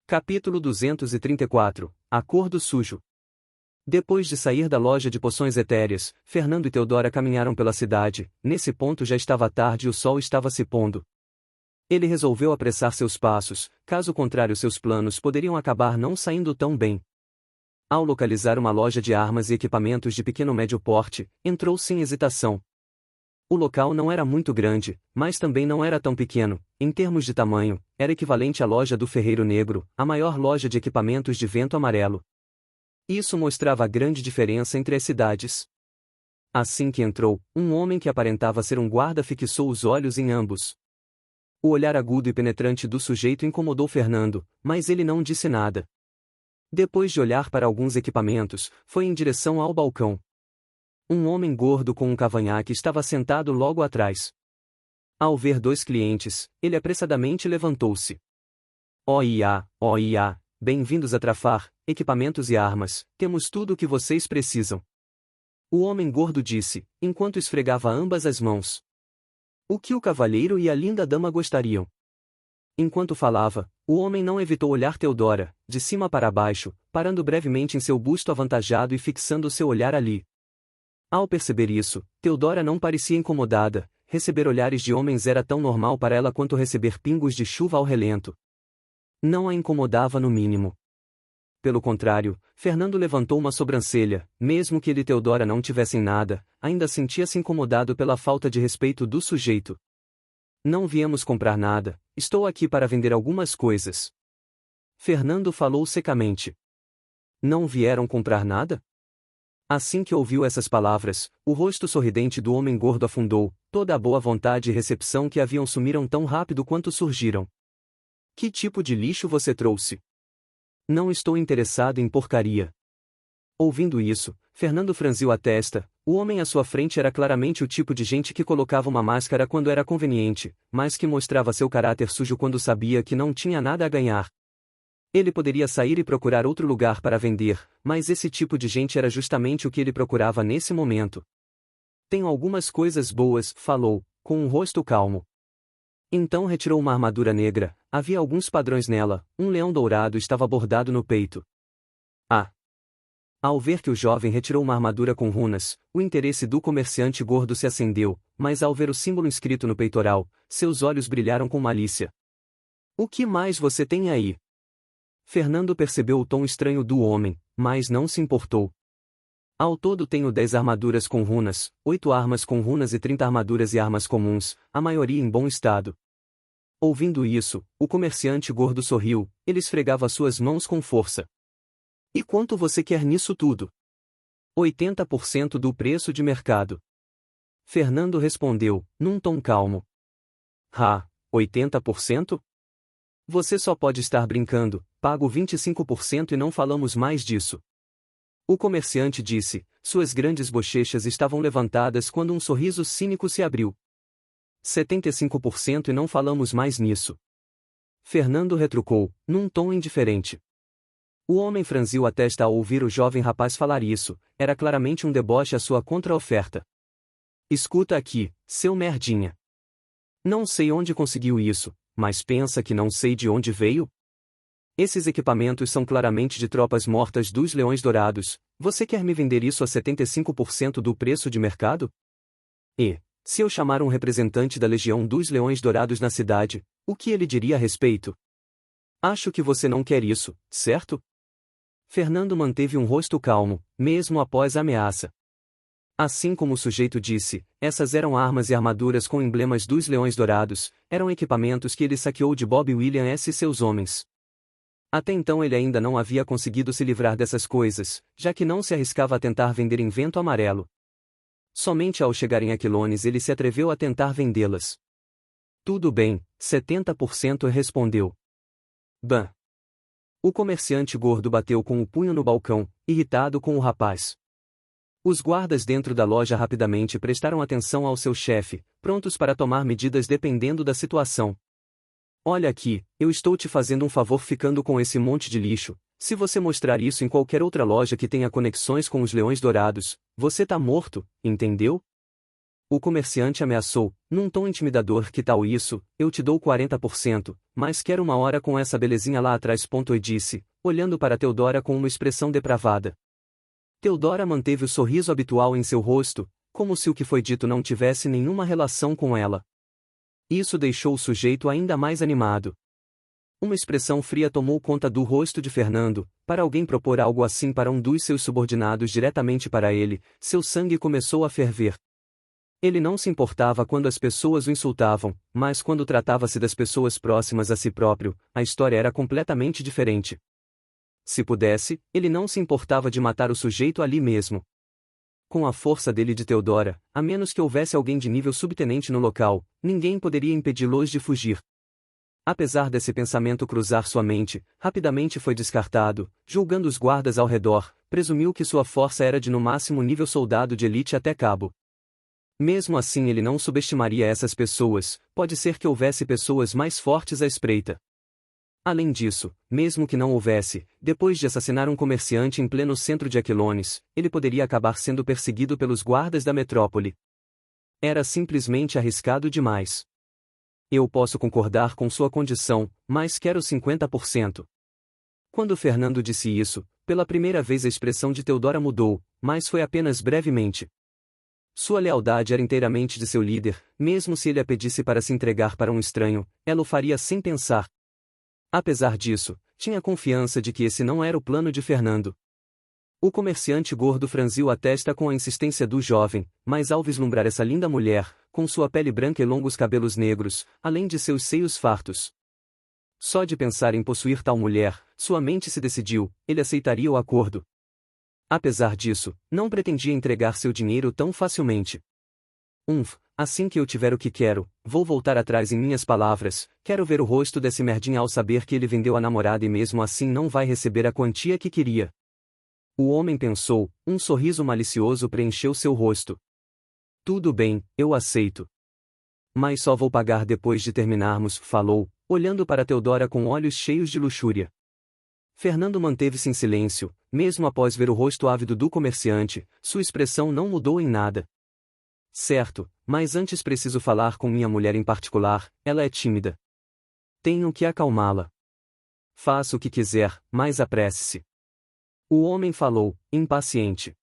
Capítulo 234 Acordo sujo. Depois de sair da loja de poções etéreas, Fernando e Teodora caminharam pela cidade. Nesse ponto já estava tarde e o sol estava se pondo. Ele resolveu apressar seus passos, caso contrário seus planos poderiam acabar não saindo tão bem. Ao localizar uma loja de armas e equipamentos de pequeno médio porte, entrou sem hesitação. O local não era muito grande, mas também não era tão pequeno. Em termos de tamanho, era equivalente à loja do Ferreiro Negro, a maior loja de equipamentos de vento amarelo. Isso mostrava a grande diferença entre as cidades. Assim que entrou, um homem que aparentava ser um guarda fixou os olhos em ambos. O olhar agudo e penetrante do sujeito incomodou Fernando, mas ele não disse nada. Depois de olhar para alguns equipamentos, foi em direção ao balcão. Um homem gordo com um cavanhaque estava sentado logo atrás. Ao ver dois clientes, ele apressadamente levantou-se. Oia, bem-vindos a Trafar, equipamentos e armas, temos tudo o que vocês precisam. O homem gordo disse, enquanto esfregava ambas as mãos. O que o cavalheiro e a linda dama gostariam? Enquanto falava, o homem não evitou olhar Teodora, de cima para baixo, parando brevemente em seu busto avantajado e fixando seu olhar ali. Ao perceber isso, Teodora não parecia incomodada. Receber olhares de homens era tão normal para ela quanto receber pingos de chuva ao relento. Não a incomodava no mínimo. Pelo contrário, Fernando levantou uma sobrancelha. Mesmo que ele e Teodora não tivessem nada, ainda sentia-se incomodado pela falta de respeito do sujeito. Não viemos comprar nada, estou aqui para vender algumas coisas. Fernando falou secamente. Não vieram comprar nada? Assim que ouviu essas palavras, o rosto sorridente do homem gordo afundou, toda a boa vontade e recepção que haviam sumiram tão rápido quanto surgiram. Que tipo de lixo você trouxe? Não estou interessado em porcaria. Ouvindo isso, Fernando franziu a testa. O homem à sua frente era claramente o tipo de gente que colocava uma máscara quando era conveniente, mas que mostrava seu caráter sujo quando sabia que não tinha nada a ganhar. Ele poderia sair e procurar outro lugar para vender, mas esse tipo de gente era justamente o que ele procurava nesse momento. Tenho algumas coisas boas, falou, com um rosto calmo. Então retirou uma armadura negra, havia alguns padrões nela, um leão dourado estava bordado no peito. Ao ver que o jovem retirou uma armadura com runas, o interesse do comerciante gordo se acendeu, mas ao ver o símbolo inscrito no peitoral, seus olhos brilharam com malícia. O que mais você tem aí? Fernando percebeu o tom estranho do homem, mas não se importou. Ao todo tenho 10 armaduras com runas, 8 armas com runas e 30 armaduras e armas comuns, a maioria em bom estado. Ouvindo isso, o comerciante gordo sorriu, ele esfregava suas mãos com força. E quanto você quer nisso tudo? 80% do preço de mercado. Fernando respondeu, num tom calmo. 80%? Você só pode estar brincando, pago 25% e não falamos mais disso. O comerciante disse, suas grandes bochechas estavam levantadas quando um sorriso cínico se abriu. 75% e não falamos mais nisso. Fernando retrucou, num tom indiferente. O homem franziu a testa ao ouvir o jovem rapaz falar isso, era claramente um deboche à sua contra-oferta. Escuta aqui, seu merdinha. Não sei onde conseguiu isso, mas pensa que não sei de onde veio? Esses equipamentos são claramente de tropas mortas dos Leões Dourados, você quer me vender isso a 75% do preço de mercado? E, se eu chamar um representante da Legião dos Leões Dourados na cidade, o que ele diria a respeito? Acho que você não quer isso, certo? Fernando manteve um rosto calmo, mesmo após a ameaça. Assim como o sujeito disse, essas eram armas e armaduras com emblemas dos Leões Dourados, eram equipamentos que ele saqueou de Bob Williams e seus homens. Até então ele ainda não havia conseguido se livrar dessas coisas, já que não se arriscava a tentar vender em vento amarelo. Somente ao chegar em Aquilones ele se atreveu a tentar vendê-las. Tudo bem, 70% respondeu. Bam! O comerciante gordo bateu com o punho no balcão, irritado com o rapaz. Os guardas dentro da loja rapidamente prestaram atenção ao seu chefe, prontos para tomar medidas dependendo da situação. Olha aqui, eu estou te fazendo um favor ficando com esse monte de lixo. Se você mostrar isso em qualquer outra loja que tenha conexões com os Leões Dourados, você tá morto, entendeu? O comerciante ameaçou, num tom intimidador: que tal isso, eu te dou 40%, mas quero uma hora com essa belezinha lá atrás. E disse, olhando para Theodora com uma expressão depravada. Theodora manteve o sorriso habitual em seu rosto, como se o que foi dito não tivesse nenhuma relação com ela. Isso deixou o sujeito ainda mais animado. Uma expressão fria tomou conta do rosto de Fernando. Para alguém propor algo assim para um dos seus subordinados diretamente para ele, seu sangue começou a ferver. Ele não se importava quando as pessoas o insultavam, mas quando tratava-se das pessoas próximas a si próprio, a história era completamente diferente. Se pudesse, ele não se importava de matar o sujeito ali mesmo. Com a força dele e de Theodora, a menos que houvesse alguém de nível subtenente no local, ninguém poderia impedi-los de fugir. Apesar desse pensamento cruzar sua mente, rapidamente foi descartado. Julgando os guardas ao redor, presumiu que sua força era de no máximo nível soldado de elite até cabo. Mesmo assim, ele não subestimaria essas pessoas, pode ser que houvesse pessoas mais fortes à espreita. Além disso, mesmo que não houvesse, depois de assassinar um comerciante em pleno centro de Aquilones, ele poderia acabar sendo perseguido pelos guardas da metrópole. Era simplesmente arriscado demais. Eu posso concordar com sua condição, mas quero 50%. Quando Fernando disse isso, pela primeira vez a expressão de Theodora mudou, mas foi apenas brevemente. Sua lealdade era inteiramente de seu líder, mesmo se ele a pedisse para se entregar para um estranho, ela o faria sem pensar. Apesar disso, tinha confiança de que esse não era o plano de Fernando. O comerciante gordo franziu a testa com a insistência do jovem, mas ao vislumbrar essa linda mulher, com sua pele branca e longos cabelos negros, além de seus seios fartos. Só de pensar em possuir tal mulher, sua mente se decidiu, ele aceitaria o acordo. Apesar disso, não pretendia entregar seu dinheiro tão facilmente. Assim que eu tiver o que quero, vou voltar atrás em minhas palavras. Quero ver o rosto desse merdinha ao saber que ele vendeu a namorada e mesmo assim não vai receber a quantia que queria. O homem pensou, um sorriso malicioso preencheu seu rosto. Tudo bem, eu aceito. Mas só vou pagar depois de terminarmos, falou, olhando para Theodora com olhos cheios de luxúria. Fernando manteve-se em silêncio, mesmo após ver o rosto ávido do comerciante, sua expressão não mudou em nada. Certo, mas antes preciso falar com minha mulher em particular, ela é tímida. Tenho que acalmá-la. Faça o que quiser, mas apresse-se. O homem falou, impaciente.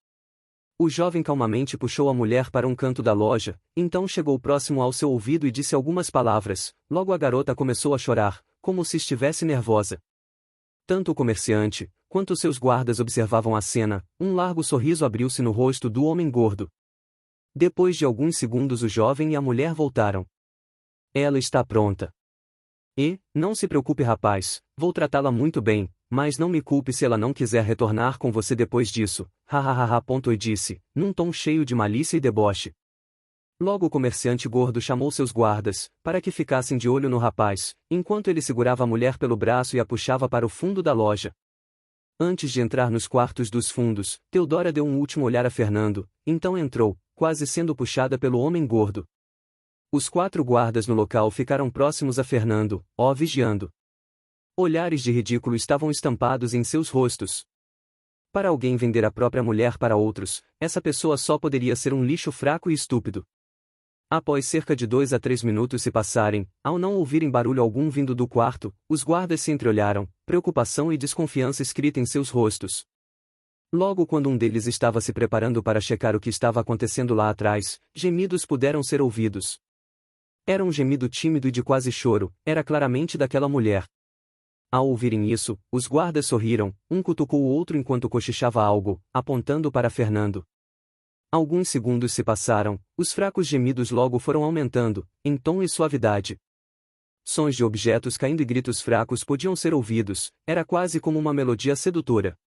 O jovem calmamente puxou a mulher para um canto da loja, então chegou próximo ao seu ouvido e disse algumas palavras. Logo a garota começou a chorar, como se estivesse nervosa. Tanto o comerciante, quanto seus guardas observavam a cena. Um largo sorriso abriu-se no rosto do homem gordo. Depois de alguns segundos o jovem e a mulher voltaram. Ela está pronta. Não se preocupe, rapaz, vou tratá-la muito bem, mas não me culpe se ela não quiser retornar com você depois disso. E disse, num tom cheio de malícia e deboche. Logo o comerciante gordo chamou seus guardas, para que ficassem de olho no rapaz, enquanto ele segurava a mulher pelo braço e a puxava para o fundo da loja. Antes de entrar nos quartos dos fundos, Theodora deu um último olhar a Fernando, então entrou, quase sendo puxada pelo homem gordo. Os 4 guardas no local ficaram próximos a Fernando, vigiando. Olhares de ridículo estavam estampados em seus rostos. Para alguém vender a própria mulher para outros, essa pessoa só poderia ser um lixo fraco e estúpido. Após cerca de 2 a 3 minutos se passarem, ao não ouvirem barulho algum vindo do quarto, os guardas se entreolharam, preocupação e desconfiança escrita em seus rostos. Logo quando um deles estava se preparando para checar o que estava acontecendo lá atrás, gemidos puderam ser ouvidos. Era um gemido tímido e de quase choro, era claramente daquela mulher. Ao ouvirem isso, os guardas sorriram, um cutucou o outro enquanto cochichava algo, apontando para Fernando. Alguns segundos se passaram, os fracos gemidos logo foram aumentando, em tom e suavidade. Sons de objetos caindo e gritos fracos podiam ser ouvidos, era quase como uma melodia sedutora.